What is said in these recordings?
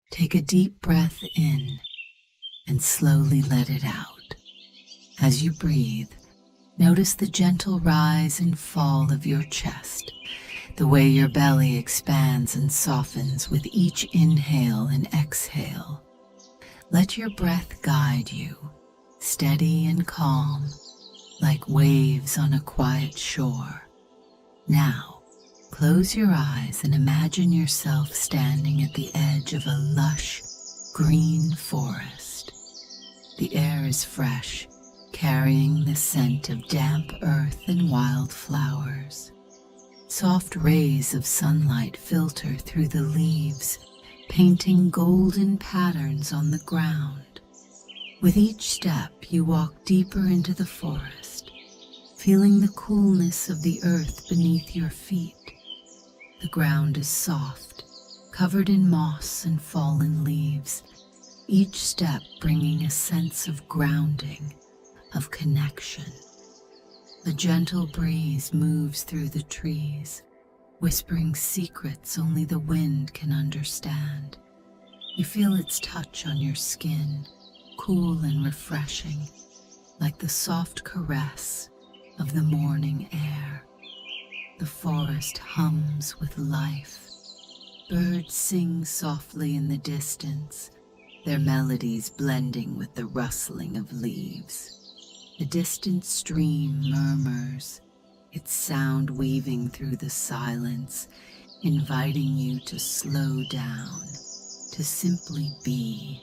Take a deep breath in and slowly let it out. As you breathe, notice the gentle rise and fall of your chest, the way your belly expands and softens with each inhale and exhale. Let your breath guide you, steady and calm, like waves on a quiet shore. Now, close your eyes and imagine yourself standing at the edge of a lush, green forest. The air is fresh, carrying the scent of damp earth and wildflowers. Soft rays of sunlight filter through the leaves, painting golden patterns on the ground. With each step, you walk deeper into the forest, feeling the coolness of the earth beneath your feet. The ground is soft, covered in moss and fallen leaves, each step bringing a sense of grounding, of connection. A gentle breeze moves through the trees, whispering secrets only the wind can understand. You feel its touch on your skin, cool and refreshing, like the soft caress of the morning air. The forest hums with life. Birds sing softly in the distance, their melodies blending with the rustling of leaves. The distant stream murmurs, its sound weaving through the silence, inviting you to slow down, to simply be.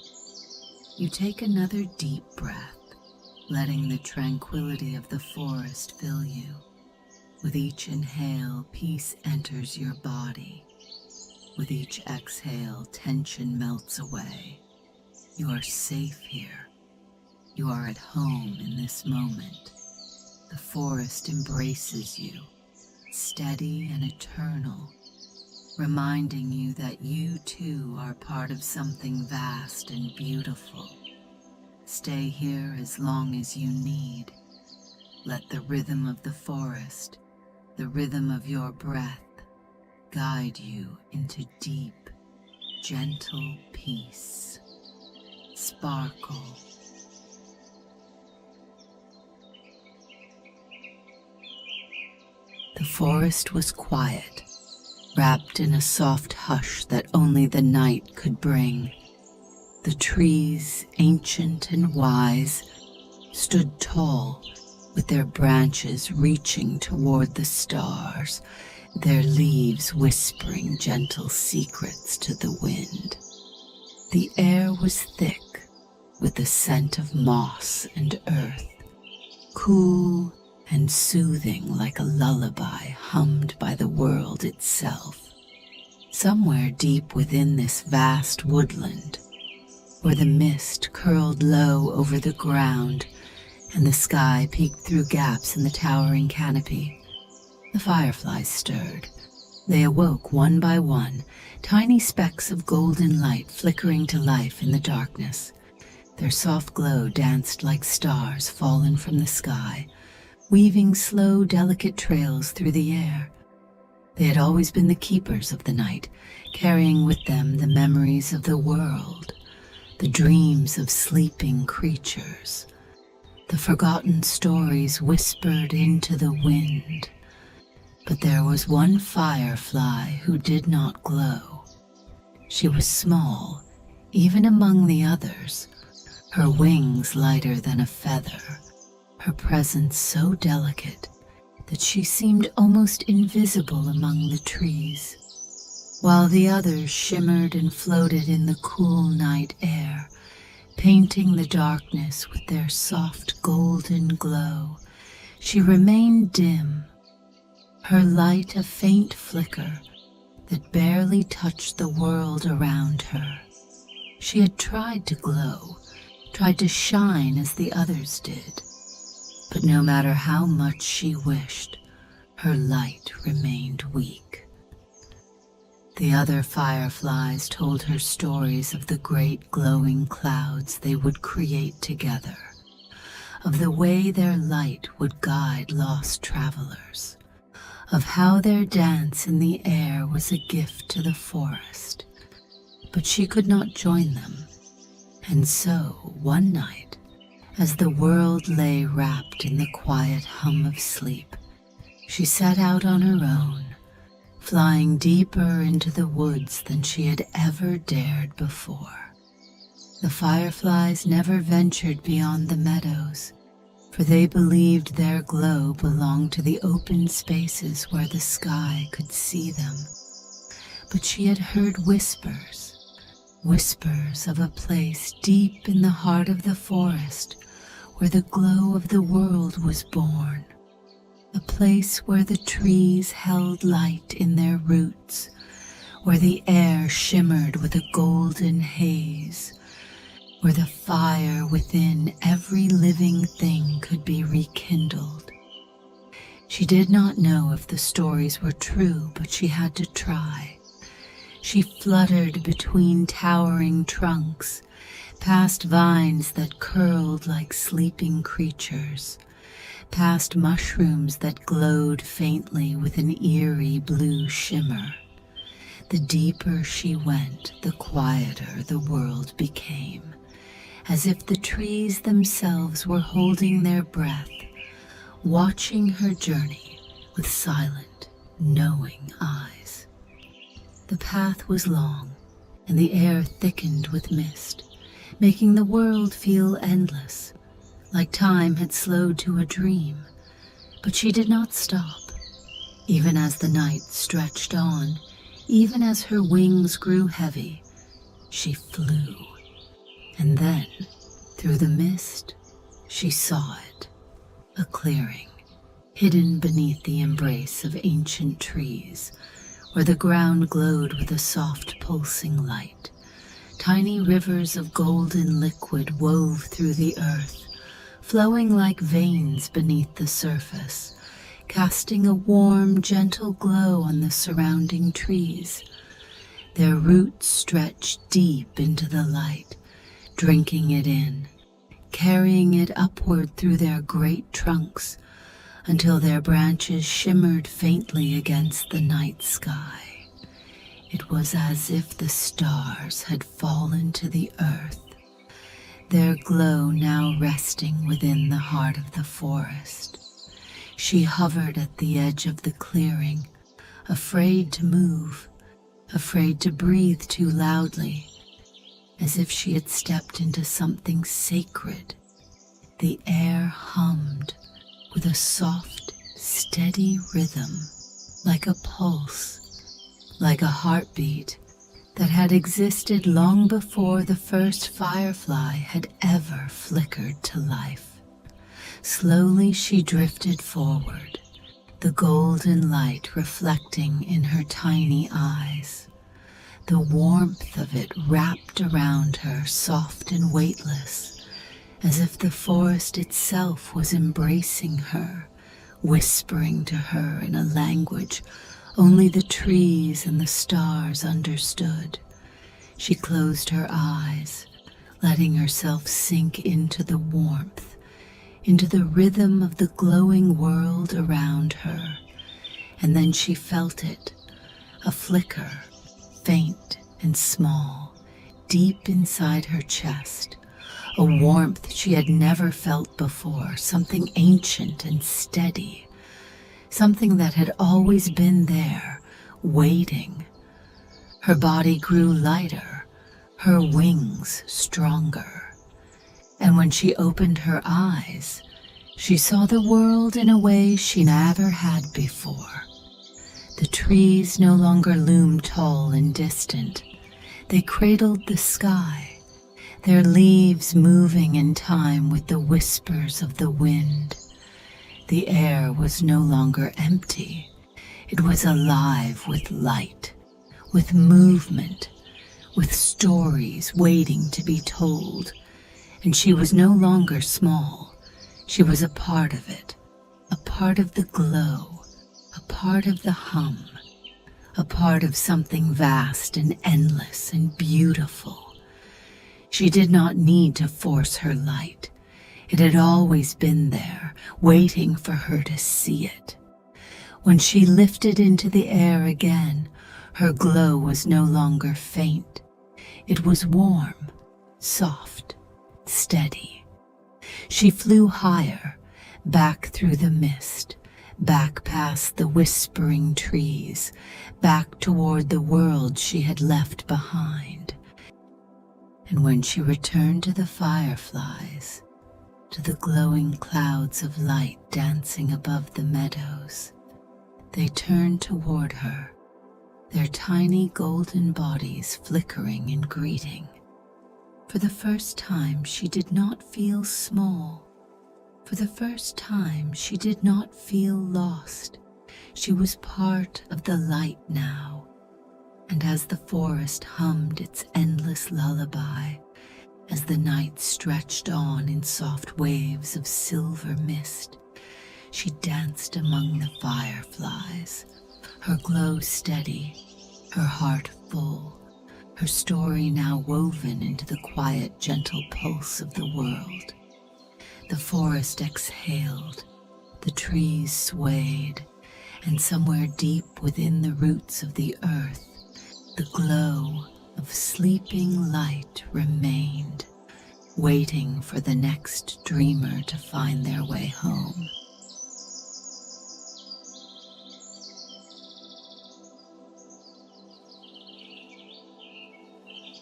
You take another deep breath, letting the tranquility of the forest fill you. With each inhale, peace enters your body. With each exhale, tension melts away. You are safe here. You are at home in this moment. The forest embraces you, steady and eternal, reminding you that you too are part of something vast and beautiful. Stay here as long as you need. Let the rhythm of the forest, the rhythm of your breath, guide you into deep, gentle peace. Sparkle. The forest was quiet, wrapped in a soft hush that only the night could bring. The trees, ancient and wise, stood tall, with their branches reaching toward the stars, their leaves whispering gentle secrets to the wind. The air was thick, with the scent of moss and earth, cool and soothing like a lullaby hummed by the world itself. Somewhere deep within this vast woodland, where the mist curled low over the ground and the sky peeked through gaps in the towering canopy, the fireflies stirred. They awoke one by one, tiny specks of golden light flickering to life in the darkness. Their soft glow danced like stars fallen from the sky, weaving slow, delicate trails through the air. They had always been the keepers of the night, carrying with them the memories of the world, the dreams of sleeping creatures, the forgotten stories whispered into the wind. But there was one firefly who did not glow. She was small, even among the others, her wings lighter than a feather, her presence so delicate that she seemed almost invisible among the trees, while the others shimmered and floated in the cool night air, painting the darkness with their soft golden glow. She remained dim, her light a faint flicker that barely touched the world around her. She had tried to glow, tried to shine as the others did, but no matter how much she wished, her light remained weak. The other fireflies told her stories of the great glowing clouds they would create together, of the way their light would guide lost travelers, of how their dance in the air was a gift to the forest. but she could not join them. And so, one night, as the world lay wrapped in the quiet hum of sleep, she set out on her own, flying deeper into the woods than she had ever dared before. The fireflies never ventured beyond the meadows, for they believed their glow belonged to the open spaces where the sky could see them. But she had heard whispers of a place deep in the heart of the forest where the glow of the world was born, a place where the trees held light in their roots, where the air shimmered with a golden haze, where the fire within every living thing could be rekindled. She did not know if the stories were true, but she had to try. She fluttered between towering trunks, past vines that curled like sleeping creatures, past mushrooms that glowed faintly with an eerie blue shimmer. The deeper she went, the quieter the world became, as if the trees themselves were holding their breath, watching her journey with silent, knowing eyes. The path was long, and the air thickened with mist, making the world feel endless, like time had slowed to a dream. But she did not stop. Even as the night stretched on, even as her wings grew heavy, she flew. And then, through the mist, she saw it, a clearing, hidden beneath the embrace of ancient trees, where the ground glowed with a soft pulsing light. Tiny rivers of golden liquid wove through the earth, flowing like veins beneath the surface, casting a warm, gentle glow on the surrounding trees. Their roots stretched deep into the light, drinking it in, carrying it upward through their great trunks, until their branches shimmered faintly against the night sky. It was as if the stars had fallen to the earth, their glow now resting within the heart of the forest. She hovered at the edge of the clearing, afraid to move, afraid to breathe too loudly, as if she had stepped into something sacred. The air hummed with a soft, steady rhythm, like a pulse, like a heartbeat that had existed long before the first firefly had ever flickered to life. Slowly she drifted forward, the golden light reflecting in her tiny eyes. The warmth of it wrapped around her, soft and weightless, as if the forest itself was embracing her, whispering to her in a language only the trees and the stars understood. She closed her eyes, letting herself sink into the warmth, into the rhythm of the glowing world around her. And then she felt it, a flicker, faint and small, deep inside her chest, a warmth she had never felt before, something ancient and steady, something that had always been there, waiting. Her body grew lighter, her wings stronger. And when she opened her eyes, she saw the world in a way she never had before. The trees no longer loomed tall and distant. They cradled the sky, their leaves moving in time with the whispers of the wind. The air was no longer empty. It was alive with light, with movement, with stories waiting to be told. And she was no longer small. She was a part of it, a part of the glow, a part of the hum, a part of something vast and endless and beautiful. She did not need to force her light. It had always been there, waiting for her to see it. When she lifted into the air again, her glow was no longer faint. It was warm, soft, steady. She flew higher, back through the mist, back past the whispering trees, back toward the world she had left behind. And when she returned to the fireflies, to the glowing clouds of light dancing above the meadows, they turned toward her, their tiny golden bodies flickering in greeting. For the first time she did not feel small. For the first time she did not feel lost. She was part of the light now. And as the forest hummed its endless lullaby, as the night stretched on in soft waves of silver mist, she danced among the fireflies, her glow steady, her heart full, her story now woven into the quiet, gentle pulse of the world. The forest exhaled, the trees swayed, and somewhere deep within the roots of the earth, the glow of sleeping light remained, waiting for the next dreamer to find their way home.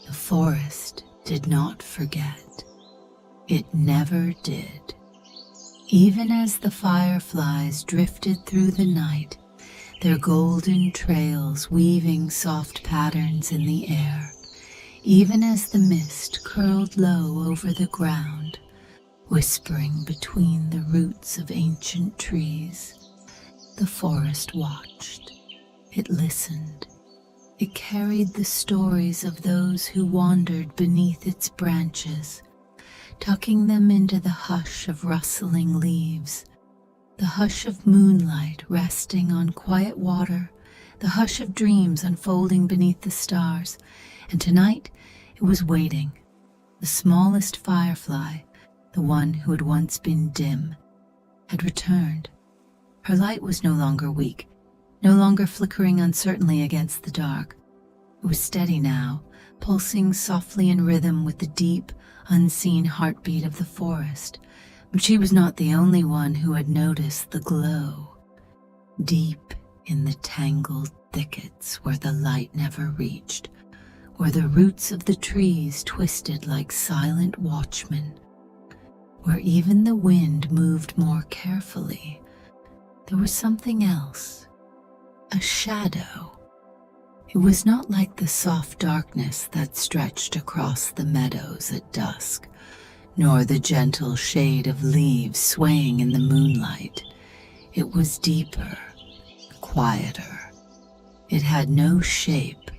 The forest did not forget. It never did. Even as the fireflies drifted through the night, their golden trails weaving soft patterns in the air, even as the mist curled low over the ground, whispering between the roots of ancient trees, the forest watched. It listened. It carried the stories of those who wandered beneath its branches, tucking them into the hush of rustling leaves, the hush of moonlight resting on quiet water, the hush of dreams unfolding beneath the stars. And tonight it was waiting. The smallest firefly, the one who had once been dim, had returned. Her light was no longer weak, no longer flickering uncertainly against the dark. It was steady now, pulsing softly in rhythm with the deep, unseen heartbeat of the forest. But she was not the only one who had noticed the glow. Deep in the tangled thickets where the light never reached, where the roots of the trees twisted like silent watchmen, where even the wind moved more carefully, there was something else, a shadow. It was not like the soft darkness that stretched across the meadows at dusk, nor the gentle shade of leaves swaying in the moonlight. It was deeper, quieter. It had no shape,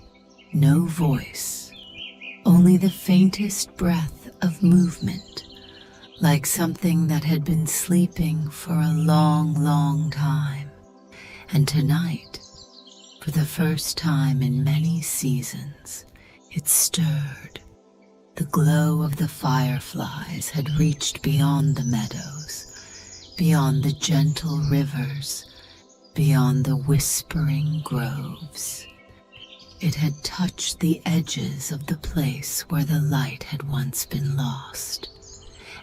no voice, only the faintest breath of movement, like something that had been sleeping for a long, long time. And tonight, for the first time in many seasons, it stirred. The glow of the fireflies had reached beyond the meadows, beyond the gentle rivers, beyond the whispering groves. It had touched the edges of the place where the light had once been lost,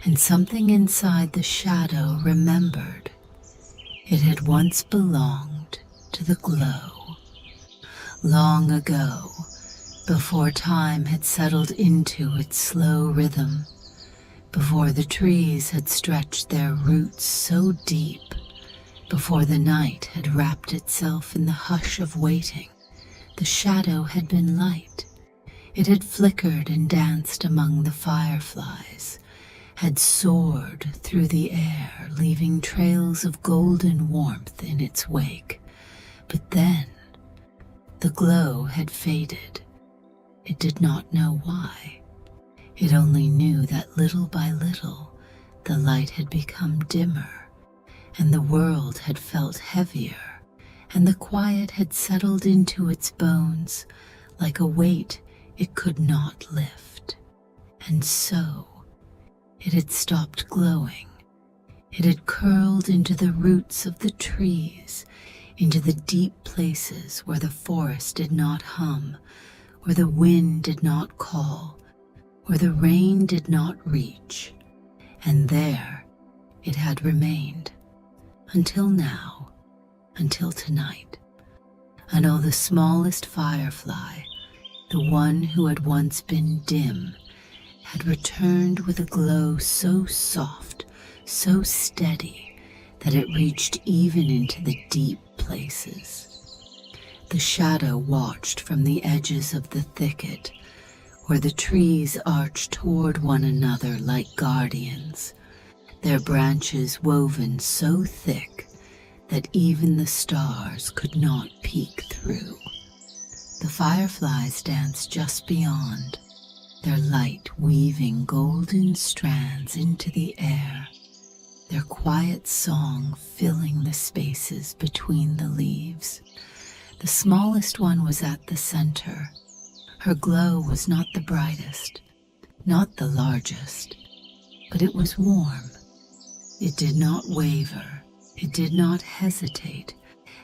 and something inside the shadow remembered. It had once belonged to the glow. Long ago, before time had settled into its slow rhythm, before the trees had stretched their roots so deep, before the night had wrapped itself in the hush of waiting, the shadow had been light. It had flickered and danced among the fireflies, had soared through the air, leaving trails of golden warmth in its wake. But then, the glow had faded. It did not know why. It only knew that little by little, the light had become dimmer, and the world had felt heavier, and the quiet had settled into its bones like a weight it could not lift. And so, it had stopped glowing. It had curled into the roots of the trees, into the deep places where the forest did not hum, where the wind did not call, where the rain did not reach, and there it had remained, until now, until tonight, until the smallest firefly, the one who had once been dim, had returned with a glow so soft, so steady, that it reached even into the deep places. The shadow watched from the edges of the thicket, where the trees arched toward one another like guardians, their branches woven so thick that even the stars could not peek through. The fireflies danced just beyond, their light weaving golden strands into the air, their quiet song filling the spaces between the leaves. The smallest one was at the center. Her glow was not the brightest, not the largest, but it was warm. It did not waver, it did not hesitate,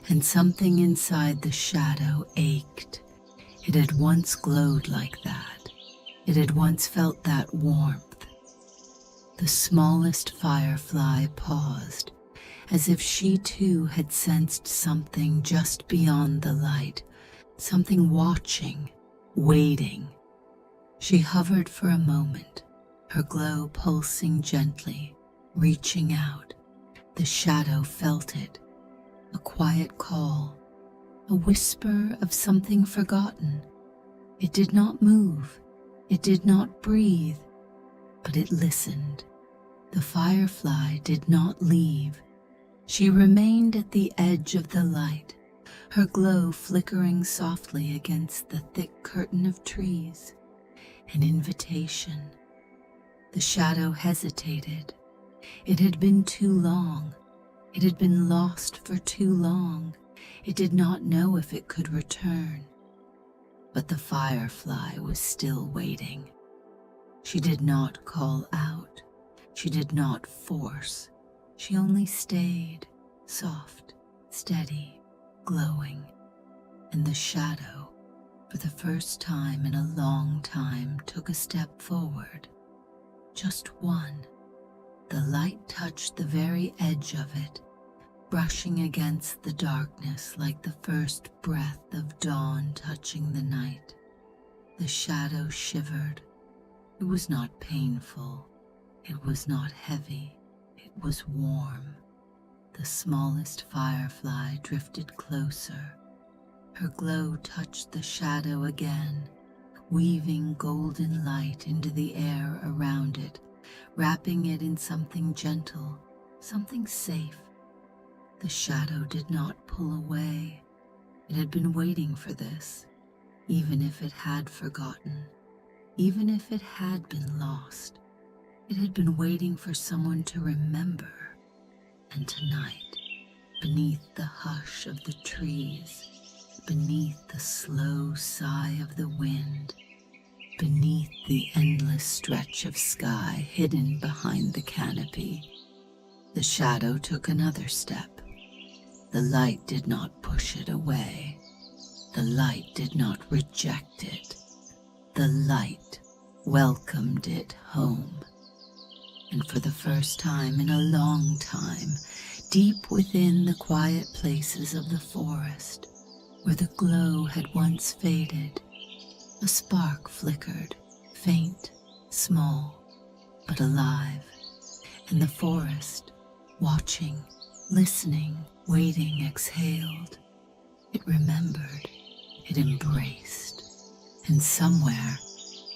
and something inside the shadow ached. It had once glowed like that. It had once felt that warmth. The smallest firefly paused, as if she too had sensed something just beyond the light, something watching, waiting. She hovered for a moment, her glow pulsing gently, reaching out. The shadow felt it, a quiet call, a whisper of something forgotten. It did not move, it did not breathe, but it listened. The firefly did not leave. She remained at the edge of the light, her glow flickering softly against the thick curtain of trees. An invitation. The shadow hesitated. It had been too long. It had been lost for too long. It did not know if it could return. But the firefly was still waiting. She did not call out. She did not force. She only stayed, soft, steady, glowing. And the shadow, for the first time in a long time, took a step forward. Just one. The light touched the very edge of it, brushing against the darkness like the first breath of dawn touching the night. The shadow shivered. It was not painful. It was not heavy. It was warm. The smallest firefly drifted closer. Her glow touched the shadow again, weaving golden light into the air around it, wrapping it in something gentle, something safe. The shadow did not pull away. It had been waiting for this, even if it had forgotten, even if it had been lost. It had been waiting for someone to remember. And tonight, beneath the hush of the trees, beneath the slow sigh of the wind, beneath the endless stretch of sky hidden behind the canopy, the shadow took another step. The light did not push it away. The light did not reject it. The light welcomed it home. And for the first time in a long time, deep within the quiet places of the forest, where the glow had once faded, a spark flickered, faint, small, but alive. And the forest, watching, listening, waiting, exhaled. It remembered, it embraced. And somewhere,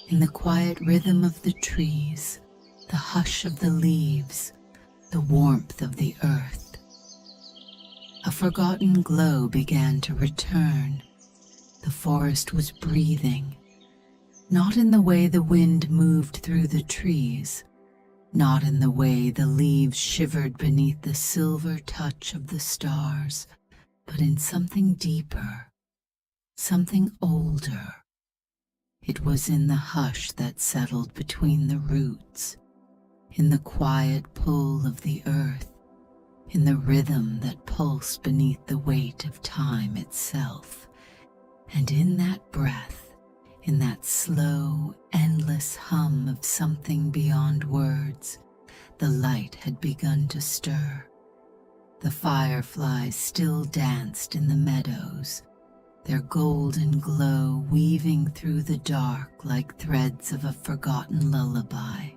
in the quiet rhythm of the trees, the hush of the leaves, the warmth of the earth, a forgotten glow began to return. The forest was breathing, not in the way the wind moved through the trees, not in the way the leaves shivered beneath the silver touch of the stars, but in something deeper, something older. It was in the hush that settled between the roots, in the quiet pull of the earth, in the rhythm that pulsed beneath the weight of time itself. And in that breath, in that slow, endless hum of something beyond words, the light had begun to stir. The fireflies still danced in the meadows, their golden glow weaving through the dark like threads of a forgotten lullaby.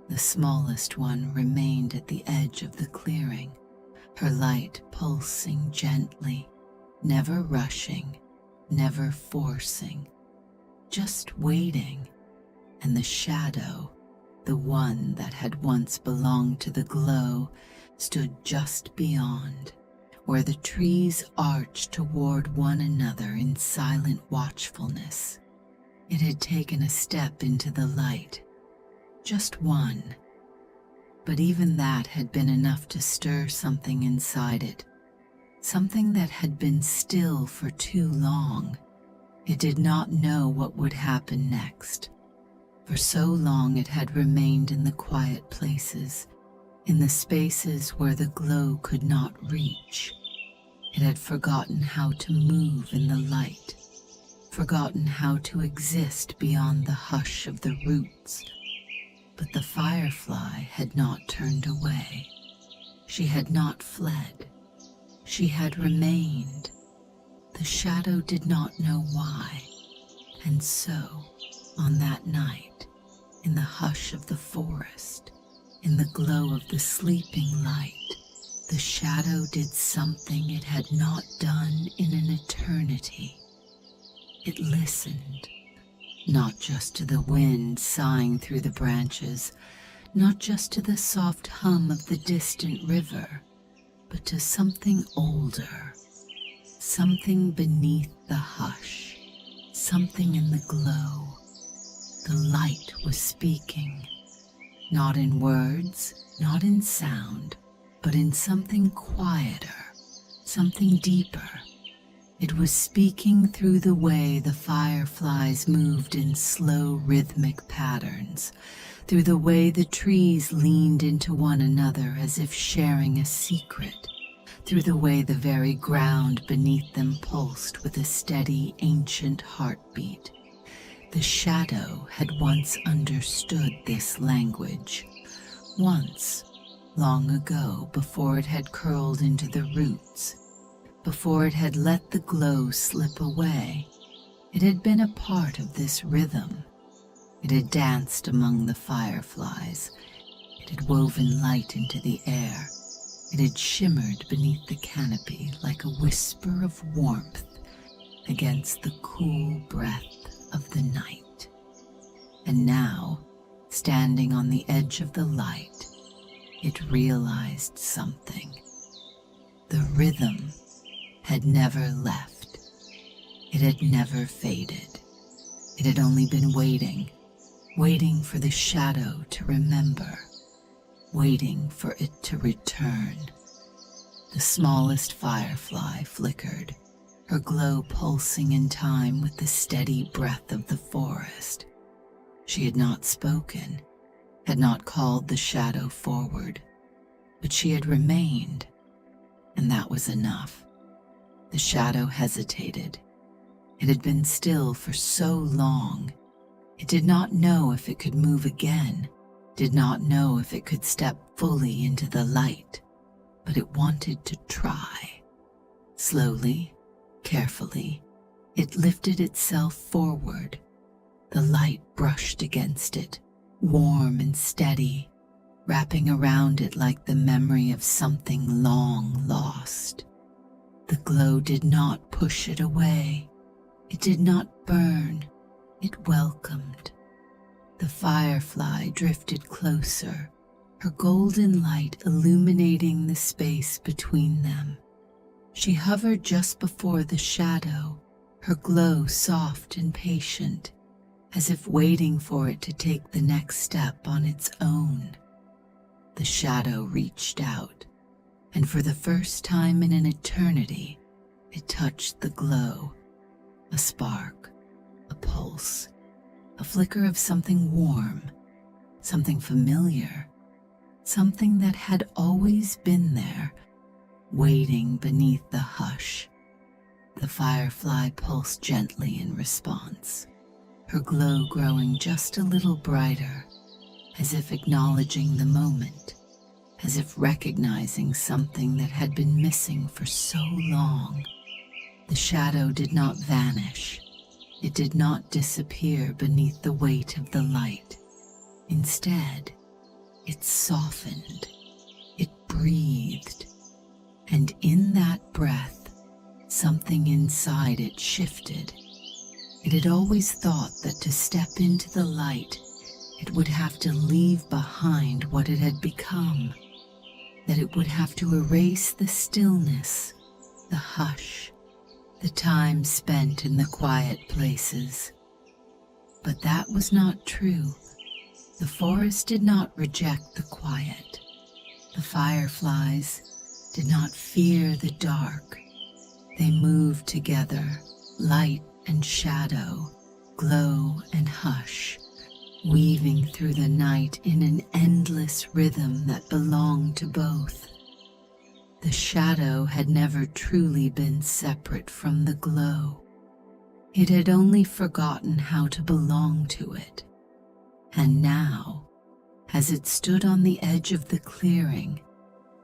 The smallest one remained at the edge of the clearing, her light pulsing gently, never rushing, never forcing, just waiting. And the shadow, the one that had once belonged to the glow, stood just beyond, where the trees arched toward one another in silent watchfulness. It had taken a step into the light, just one, but even that had been enough to stir something inside it, something that had been still for too long. It did not know what would happen next. For so long it had remained in the quiet places, in the spaces where the glow could not reach. It had forgotten how to move in the light, forgotten how to exist beyond the hush of the roots. But the firefly had not turned away. She had not fled. She had remained. The shadow did not know why. And so, on that night, in the hush of the forest, in the glow of the sleeping light, the shadow did something it had not done in an eternity. It listened, not just to the wind sighing through the branches, not just to the soft hum of the distant river, but to something older, something beneath the hush, something in the glow. The light was speaking, not in words, not in sound, but in something quieter, something deeper. It was speaking through the way the fireflies moved in slow rhythmic patterns, through the way the trees leaned into one another as if sharing a secret, through the way the very ground beneath them pulsed with a steady, ancient heartbeat. The shadow had once understood this language, once, long ago, before it had curled into the roots, before it had let the glow slip away. It had been a part of this rhythm. It had danced among the fireflies. It had woven light into the air. It had shimmered beneath the canopy like a whisper of warmth against the cool breath of the night. And now, standing on the edge of the light, it realized something. The rhythm had never left. It had never faded. It had only been waiting for the shadow to remember, waiting for it to return. The smallest firefly flickered, her glow pulsing in time with the steady breath of the forest. She had not spoken, had not called the shadow forward, but she had remained, and that was enough. The shadow hesitated. It had been still for so long. It did not know if it could move again, did not know if it could step fully into the light, but it wanted to try. Slowly, carefully, it lifted itself forward. The light brushed against it, warm and steady, wrapping around it like the memory of something long lost. The glow did not push it away. It did not burn. It welcomed. The firefly drifted closer, her golden light illuminating the space between them. She hovered just before the shadow, her glow soft and patient, as if waiting for it to take the next step on its own. The shadow reached out, and for the first time in an eternity, it touched the glow. A spark, a pulse, a flicker of something warm, something familiar, something that had always been there, waiting beneath the hush. The firefly pulsed gently in response. her glow growing just a little brighter, as if acknowledging the moment, as if recognizing something that had been missing for so long. The shadow did not vanish. It did not disappear beneath the weight of the light. Instead, it softened, it breathed, and in that breath, something inside it shifted. It had always thought that to step into the light, it would have to leave behind what it had become, that it would have to erase the stillness, the hush, the time spent in the quiet places. But that was not true. The forest did not reject the quiet. The fireflies did not fear the dark. They moved together, light and shadow, glow and hush, weaving through the night in an endless rhythm that belonged to both. The shadow had never truly been separate from the glow. It had only forgotten how to belong to it. And now, as it stood on the edge of the clearing,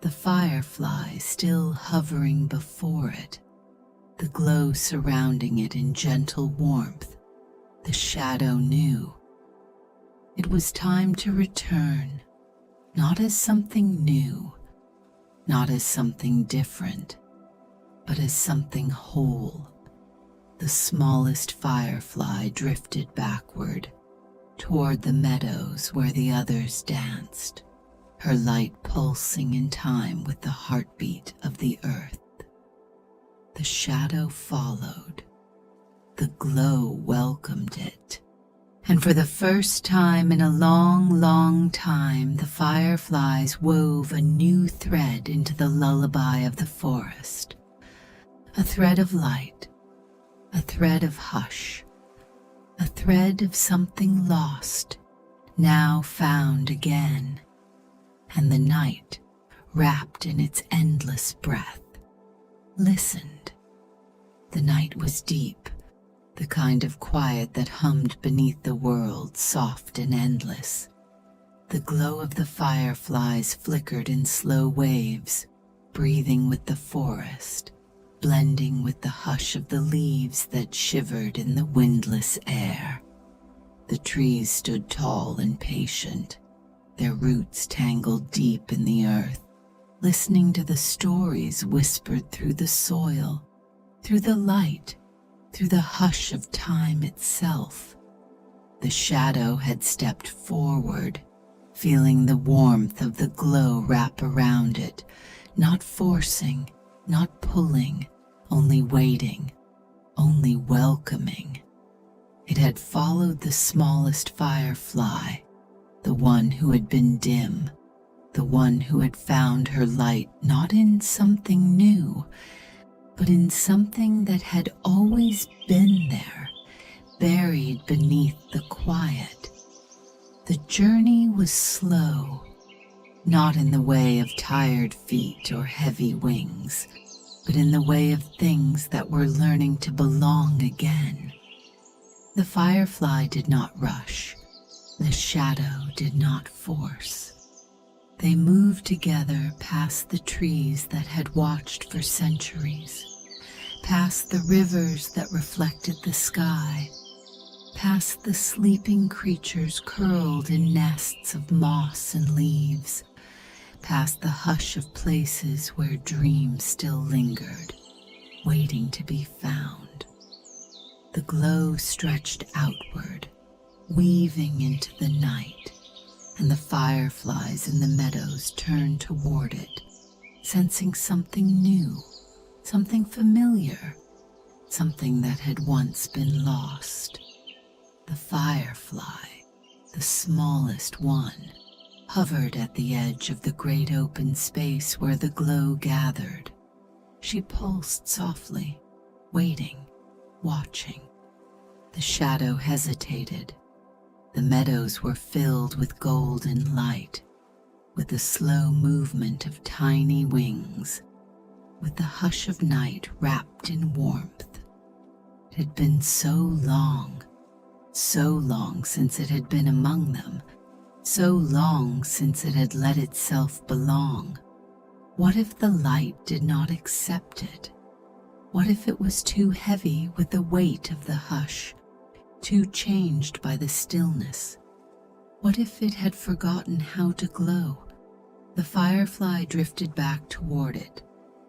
the firefly still hovering before it, the glow surrounding it in gentle warmth, the shadow knew it was time to return, not as something new, not as something different, but as something whole. The smallest firefly drifted backward, toward the meadows where the others danced, her light pulsing in time with the heartbeat of the earth. The shadow followed. The glow welcomed it. And for the first time in a long, long time, the fireflies wove a new thread into the lullaby of the forest. A thread of light, a thread of hush, a thread of something lost, now found again. And the night, wrapped in its endless breath, listened. The night was deep, the kind of quiet that hummed beneath the world, soft and endless. The glow of the fireflies flickered in slow waves, breathing with the forest, blending with the hush of the leaves that shivered in the windless air. The trees stood tall and patient, their roots tangled deep in the earth, listening to the stories whispered through the soil, through the light, through the hush of time itself. The shadow had stepped forward, feeling the warmth of the glow wrap around it, not forcing, not pulling, only waiting, only welcoming. It had followed the smallest firefly, the one who had been dim, the one who had found her light not in something new, but in something that had always been there, buried beneath the quiet. The journey was slow, not in the way of tired feet or heavy wings, but in the way of things that were learning to belong again. The firefly did not rush. The shadow did not force. They moved together past the trees that had watched for centuries, past the rivers that reflected the sky, past the sleeping creatures curled in nests of moss and leaves, past the hush of places where dreams still lingered, waiting to be found. The glow stretched outward, weaving into the night, and the fireflies in the meadows turned toward it, sensing something new, something familiar, something that had once been lost. The firefly, the smallest one, hovered at the edge of the great open space where the glow gathered. She pulsed softly, waiting, watching. The shadow hesitated. The meadows were filled with golden light, with the slow movement of tiny wings, with the hush of night wrapped in warmth. It had been so long, so long since it had been among them, so long since it had let itself belong. What if the light did not accept it? What if it was too heavy with the weight of the hush, too changed by the stillness? What if it had forgotten how to glow? The firefly drifted back toward it,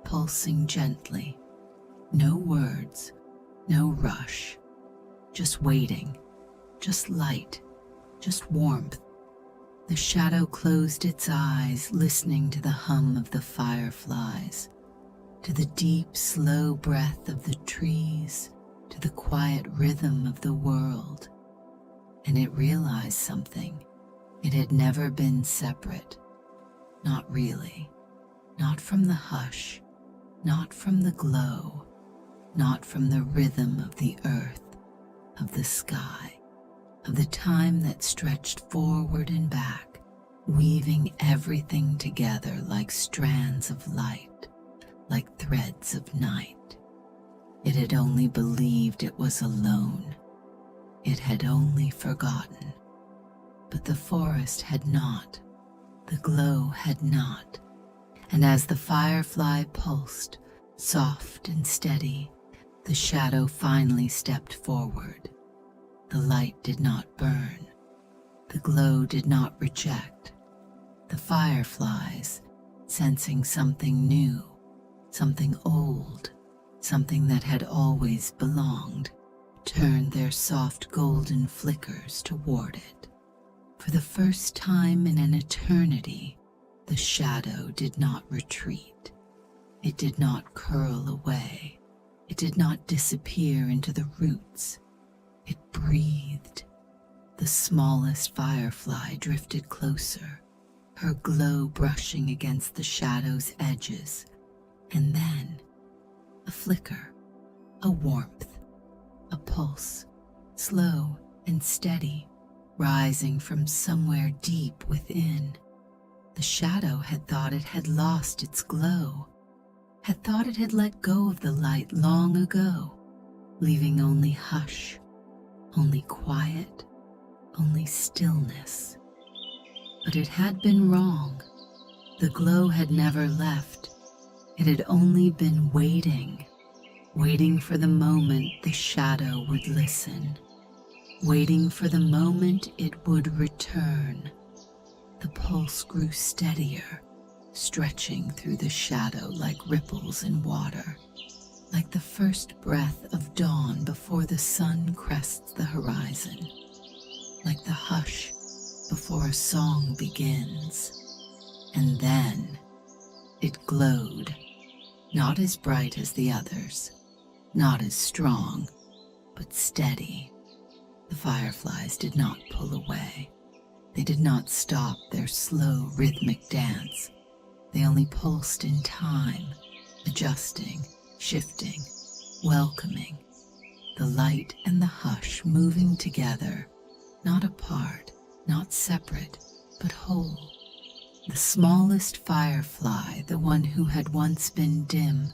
pulsing gently. No words, no rush, just waiting, just light, just warmth. The shadow closed its eyes, listening to the hum of the fireflies, to the deep, slow breath of the trees, to the quiet rhythm of the world. And it realized something. It had never been separate. Not really. Not from the hush, not from the glow, not from the rhythm of the earth, of the sky, of the time that stretched forward and back, weaving everything together like strands of light, like threads of night. It had only believed it was alone. It had only forgotten. But the forest had not, the glow had not, and as the firefly pulsed, soft and steady, the shadow finally stepped forward. The light did not burn. The glow did not reject. The fireflies, sensing something new, something old, something that had always belonged, turned their soft golden flickers toward it. For the first time in an eternity, the shadow did not retreat. It did not curl away. It did not disappear into the roots. It breathed. The smallest firefly drifted closer, her glow brushing against the shadow's edges, and then a flicker, a warmth, a pulse, slow and steady, rising from somewhere deep within. The shadow had thought it had lost its glow, had thought it had let go of the light long ago, leaving only hush, only quiet, only stillness. But it had been wrong. The glow had never left. It had only been waiting, waiting for the moment the shadow would listen, waiting for the moment it would return. The pulse grew steadier, stretching through the shadow like ripples in water, like the first breath of dawn before the sun crests the horizon, like the hush before a song begins. And then it glowed, not as bright as the others, not as strong, but steady. The fireflies did not pull away. They did not stop their slow, rhythmic dance. They only pulsed in time, adjusting, shifting, welcoming. The light and the hush moving together, not apart, not separate, but whole. The smallest firefly, the one who had once been dim,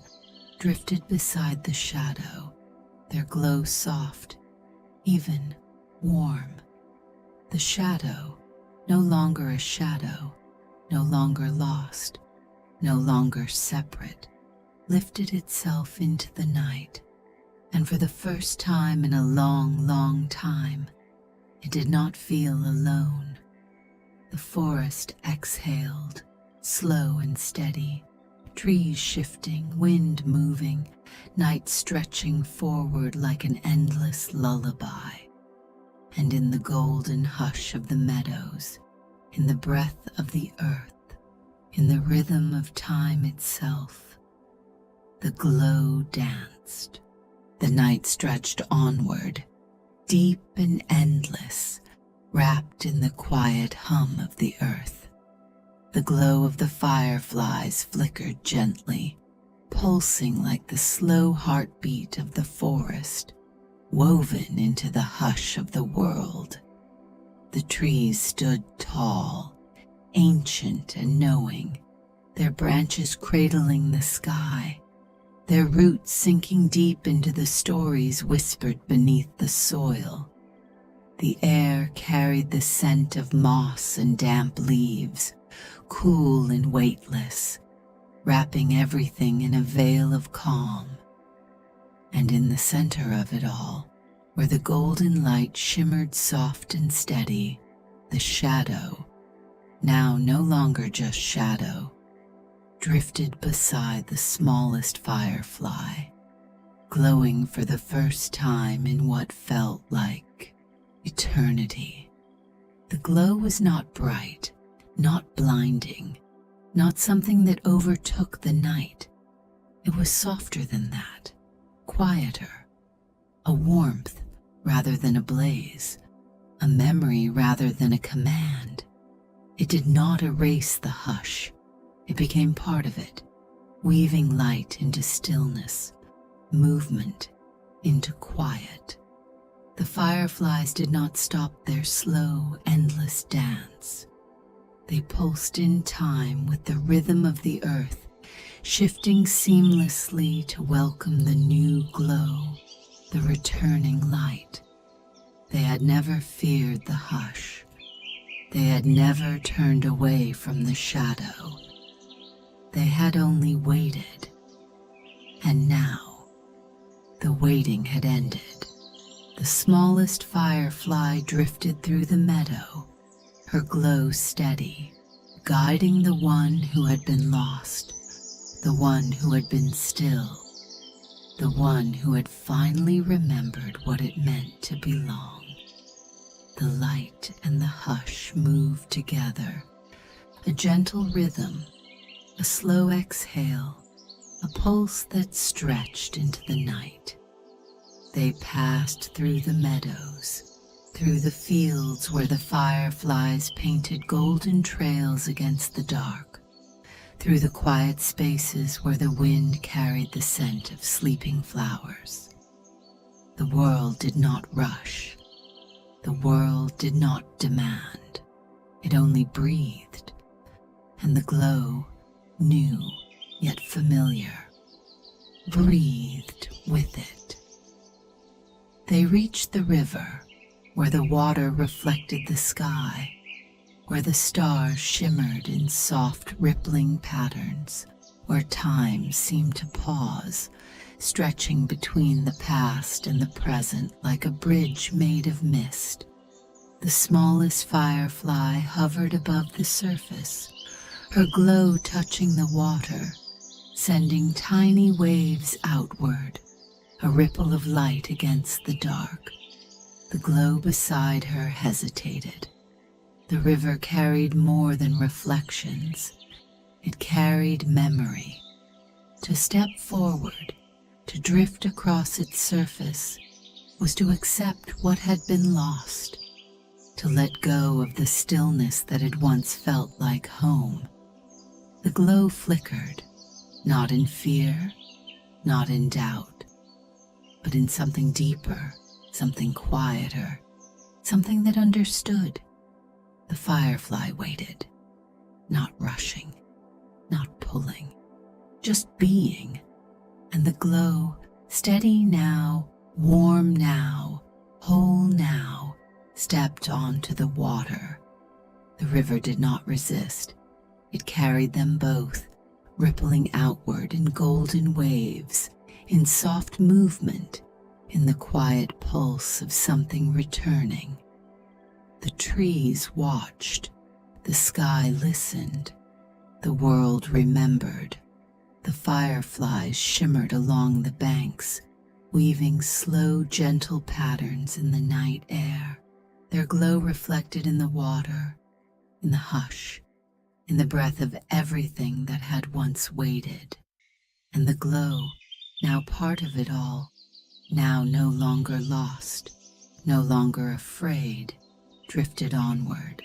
drifted beside the shadow, their glow soft, even, warm. The shadow, no longer a shadow, no longer lost, no longer separate, lifted itself into the night, and for the first time in a long, long time, it did not feel alone. The forest exhaled, slow and steady, trees shifting, wind moving, night stretching forward like an endless lullaby. And in the golden hush of the meadows, in the breath of the earth, in the rhythm of time itself, the glow danced. The night stretched onward, deep and endless, wrapped in the quiet hum of the earth. The glow of the fireflies flickered gently, pulsing like the slow heartbeat of the forest, woven into the hush of the world. The trees stood tall, ancient and knowing, their branches cradling the sky, their roots sinking deep into the stories whispered beneath the soil. The air carried the scent of moss and damp leaves, cool and weightless, wrapping everything in a veil of calm. And in the center of it all, where the golden light shimmered soft and steady, the shadow, now no longer just shadow, drifted beside the smallest firefly, glowing for the first time in what felt like eternity. The glow was not bright, not blinding, not something that overtook the night. It was softer than that, quieter, a warmth rather than a blaze, a memory rather than a command. It did not erase the hush. It became part of it, weaving light into stillness, movement into quiet. The fireflies did not stop their slow, endless dance. They pulsed in time with the rhythm of the earth, shifting seamlessly to welcome the new glow, the returning light. They had never feared the hush. They had never turned away from the shadow. They had only waited. And now, the waiting had ended. The smallest firefly drifted through the meadow, her glow steady, guiding the one who had been lost, the one who had been still, the one who had finally remembered what it meant to belong. The light and the hush moved together, a gentle rhythm, a slow exhale, a pulse that stretched into the night. They passed through the meadows, through the fields where the fireflies painted golden trails against the dark, through the quiet spaces where the wind carried the scent of sleeping flowers. The world did not rush. The world did not demand. It only breathed, and the glow, new yet familiar, breathed with it. They reached the river, where the water reflected the sky, where the stars shimmered in soft, rippling patterns, where time seemed to pause, stretching between the past and the present like a bridge made of mist. The smallest firefly hovered above the surface, her glow touching the water, sending tiny waves outward, a ripple of light against the dark. The glow beside her hesitated. The river carried more than reflections. It carried memory. To step forward, to drift across its surface, was to accept what had been lost, to let go of the stillness that had once felt like home. The glow flickered, not in fear, not in doubt, but in something deeper, something quieter, something that understood. The firefly waited, not rushing, not pulling, just being. And the glow, steady now, warm now, whole now, stepped onto the water. The river did not resist. It carried them both, rippling outward in golden waves, in soft movement, in the quiet pulse of something returning. The trees watched, the sky listened, the world remembered. The fireflies shimmered along the banks, weaving slow, gentle patterns in the night air. Their glow reflected in the water, in the hush, in the breath of everything that had once waited. And the glow, now part of it all, now no longer lost, no longer afraid, drifted onward.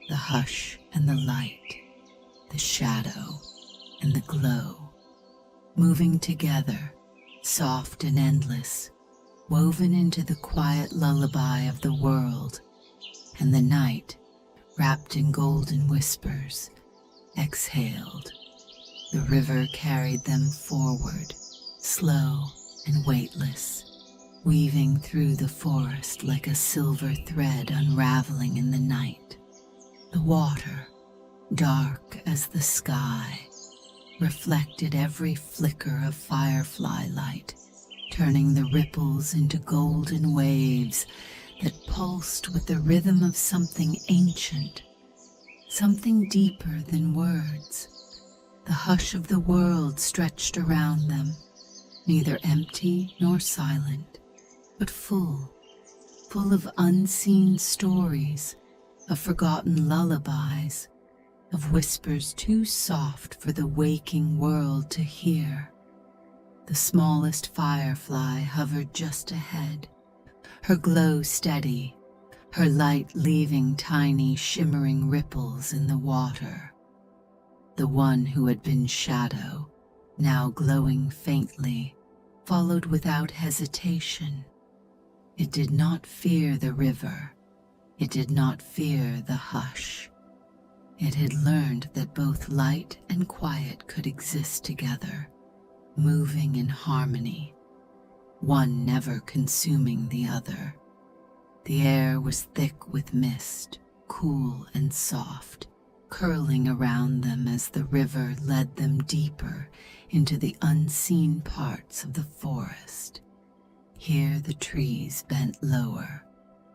The hush and the light, the shadow and the glow, moving together, soft and endless, woven into the quiet lullaby of the world. And the night, wrapped in golden whispers, exhaled. The river carried them forward, slow and weightless, weaving through the forest like a silver thread unraveling in the night. The water, dark as the sky, reflected every flicker of firefly light, turning the ripples into golden waves that pulsed with the rhythm of something ancient, something deeper than words. The hush of the world stretched around them, neither empty nor silent, but full of unseen stories, of forgotten lullabies, of whispers too soft for the waking world to hear. The smallest firefly hovered just ahead, her glow steady, her light leaving tiny shimmering ripples in the water. The one who had been shadow, now glowing faintly, followed without hesitation. It did not fear the river. It did not fear the hush. It had learned that both light and quiet could exist together, moving in harmony, one never consuming the other. The air was thick with mist, cool and soft, curling around them as the river led them deeper into the unseen parts of the forest. Here the trees bent lower,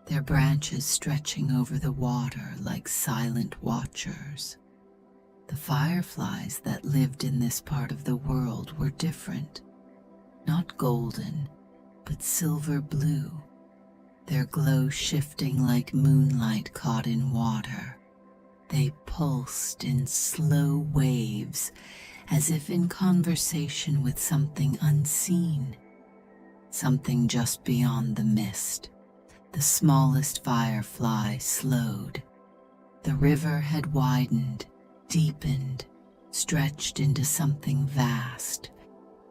their branches stretching over the water like silent watchers. The fireflies that lived in this part of the world were different, not golden, but silver blue, their glow shifting like moonlight caught in water. They pulsed in slow waves, as if in conversation with something unseen, something just beyond the mist. The smallest firefly slowed. The river had widened, deepened, stretched into something vast.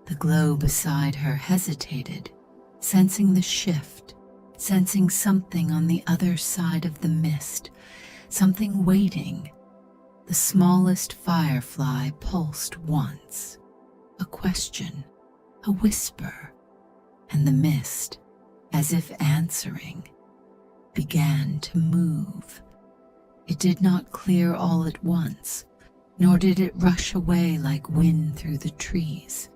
The glow beside her hesitated, sensing the shift, sensing something on the other side of the mist, something waiting. The smallest firefly pulsed once, a question, a whisper, and the mist, as if answering, began to move. It did not clear all at once, nor did it rush away like wind through the trees.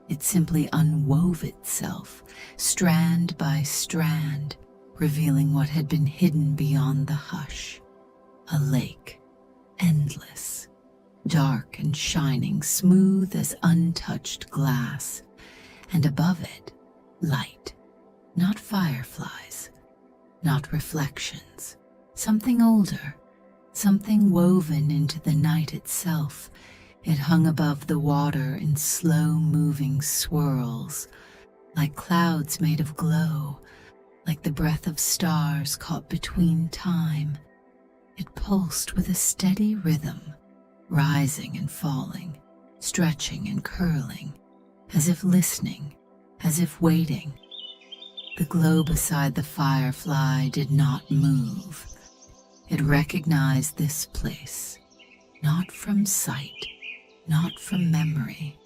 It simply unwove itself, strand by strand, revealing what had been hidden beyond the hush. A lake, endless, dark and shining, smooth as untouched glass, and above it, light, not fireflies, not reflections, something older, something woven into the night itself. It hung above the water in slow-moving swirls, like clouds made of glow, like the breath of stars caught between time. It pulsed with a steady rhythm, rising and falling, stretching and curling, as if listening, as if waiting. The glow beside the firefly did not move. It recognized this place, not from sight, not from memory,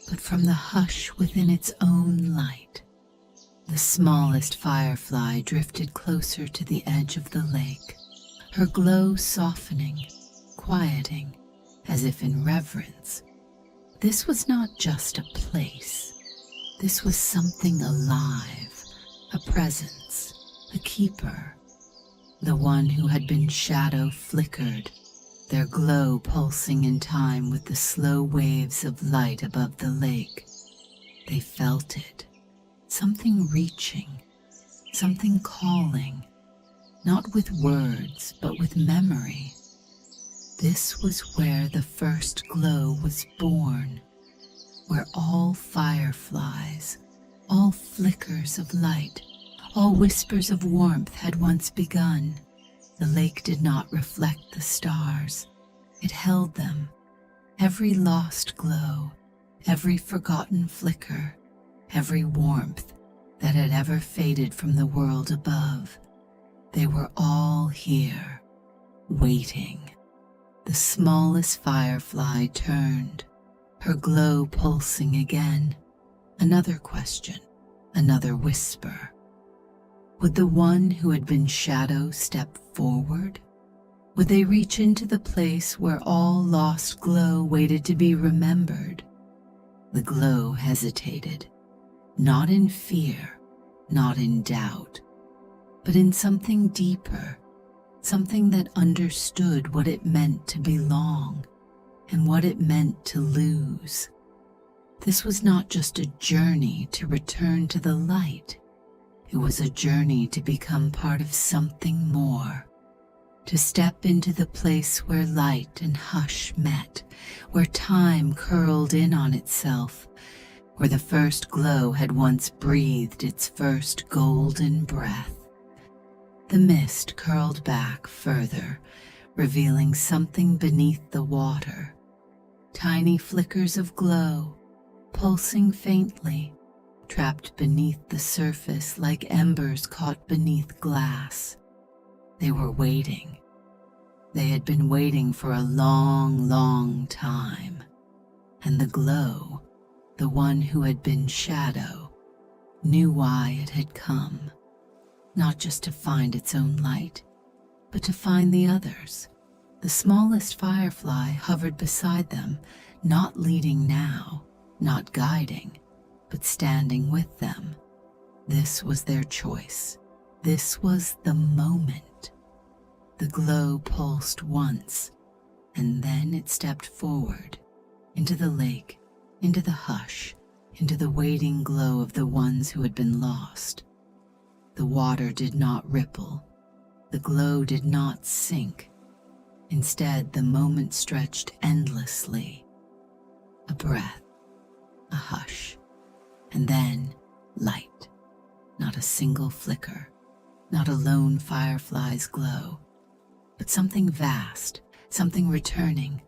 but from the hush within its own light. The smallest firefly drifted closer to the edge of the lake, her glow softening, quieting, as if in reverence. This was not just a place. This was something alive, a presence, a keeper. The one who had been shadow flickered, their glow pulsing in time with the slow waves of light above the lake. They felt it, something reaching, something calling, not with words, but with memory. This was where the first glow was born, where all fireflies, all flickers of light, all whispers of warmth had once begun. The lake did not reflect the stars. It held them, every lost glow, every forgotten flicker, every warmth that had ever faded from the world above. They were all here, waiting. The smallest firefly turned, her glow pulsing again. Another question, Another whisper. Would the one who had been shadow step forward? Would they reach into the place where all lost glow waited to be remembered? The glow hesitated, not in fear, not in doubt, but in something deeper, something that understood what it meant to belong and what it meant to lose. This was not just a journey to return to the light. It was a journey to become part of something more, to step into the place where light and hush met, where time curled in on itself, where the first glow had once breathed its first golden breath. The mist curled back further, revealing something beneath the water. Tiny flickers of glow, pulsing faintly, trapped beneath the surface like embers caught beneath glass. They were waiting. They had been waiting for a long, long time. And the glow, the one who had been shadow, knew why it had come. Not just to find its own light, but to find the others. The smallest firefly hovered beside them, not leading now, not guiding, but standing with them. This was their choice. This was the moment. The glow pulsed once, and then it stepped forward, into the lake, into the hush, into the waiting glow of the ones who had been lost. The water did not ripple. The glow did not sink. Instead, the moment stretched endlessly. A breath, a hush, and then light. Not a single flicker, not a lone firefly's glow, but something vast, something returning.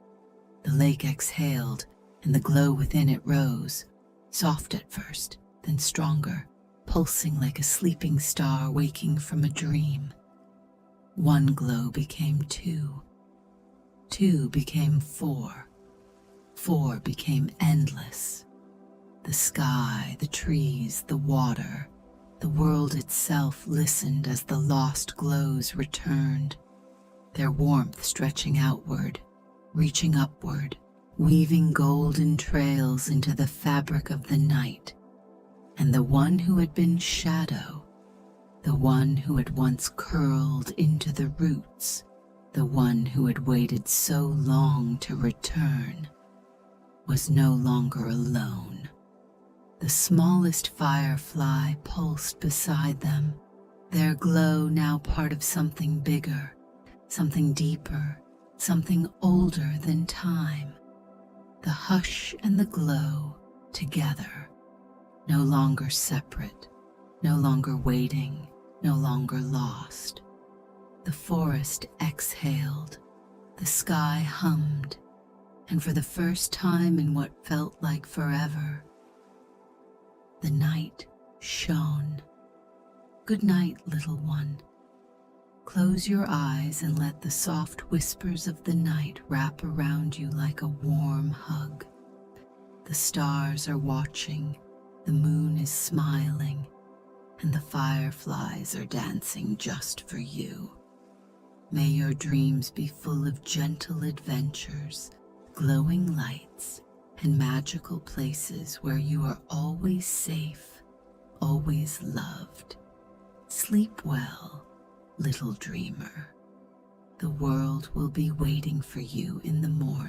The lake exhaled, and the glow within it rose, soft at first, then stronger, pulsing like a sleeping star waking from a dream. One glow became two. Two became four. Four became endless. The sky, the trees, the water, the world itself listened as the lost glows returned, their warmth stretching outward, reaching upward, weaving golden trails into the fabric of the night. And the one who had been shadow, the one who had once curled into the roots, the one who had waited so long to return, was no longer alone. The smallest firefly pulsed beside them, their glow now part of something bigger, something deeper, something older than time. The hush and the glow together, no longer separate, no longer waiting, no longer lost. The forest exhaled, the sky hummed, and for the first time in what felt like forever, the night shone. Good night, little one. Close your eyes and let the soft whispers of the night wrap around you like a warm hug. The stars are watching, the moon is smiling, and the fireflies are dancing just for you. May your dreams be full of gentle adventures, glowing lights, and magical places where you are always safe, always loved. Sleep well, little dreamer. The world will be waiting for you in the morning.